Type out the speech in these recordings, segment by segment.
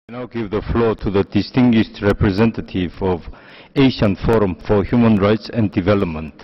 I now give the floor to the distinguished representative of Asian Forum for Human Rights and Development.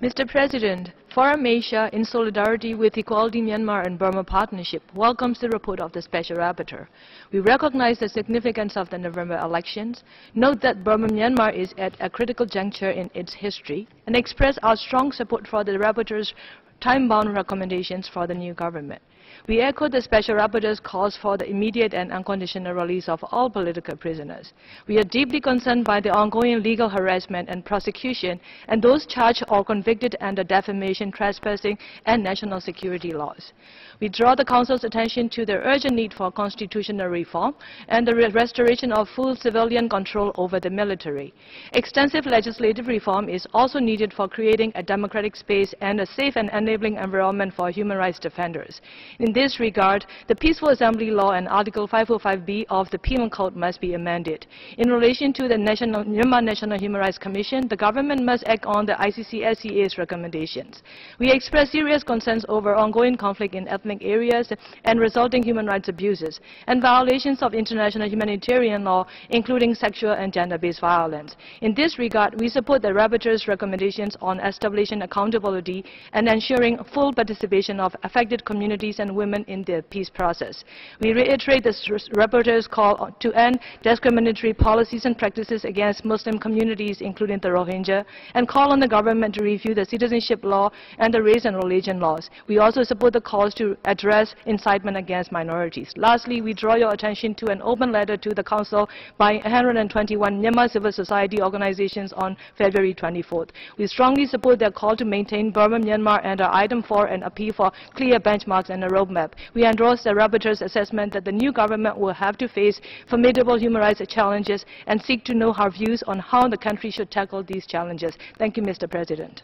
Mr. President, Forum Asia, in solidarity with Equality Myanmar and Burma Partnership, welcomes the report of the Special Rapporteur. We recognize the significance of the November elections, note that Burma Myanmar is at a critical juncture in its history, and express our strong support for the Rapporteur's time-bound recommendations for the new government. We echo the Special Rapporteur's calls for the immediate and unconditional release of all political prisoners. We are deeply concerned by the ongoing legal harassment and prosecution and those charged or convicted under defamation, trespassing, and national security laws. We draw the Council's attention to the urgent need for constitutional reform and the restoration of full civilian control over the military. Extensive legislative reform is also needed for creating a democratic space and a safe and enabling environment for human rights defenders. In this regard, the Peaceful Assembly Law and Article 505B of the Penal Code must be amended. In relation to the Myanmar National Human Rights Commission, the government must act on the ICC-SCA's recommendations. We express serious concerns over ongoing conflict in ethnic areas and resulting human rights abuses and violations of international humanitarian law, including sexual and gender-based violence. In this regard, we support the Rapporteur's recommendations on establishing accountability and ensuring full participation of affected communities and women in the peace process. We reiterate the Rapporteur's call to end discriminatory policies and practices against Muslim communities, including the Rohingya, and call on the government to review the citizenship law and the race and religion laws. We also support the calls to address incitement against minorities. Lastly, we draw your attention to an open letter to the Council by 121 Myanmar civil society organizations on February 24th. We strongly support their call to maintain Burma Myanmar under Item 4 and appeal for clear benchmarks and a roadmap. We endorse the Rapporteur's assessment that the new government will have to face formidable human rights challenges and seek to know her views on how the country should tackle these challenges. Thank you, Mr. President.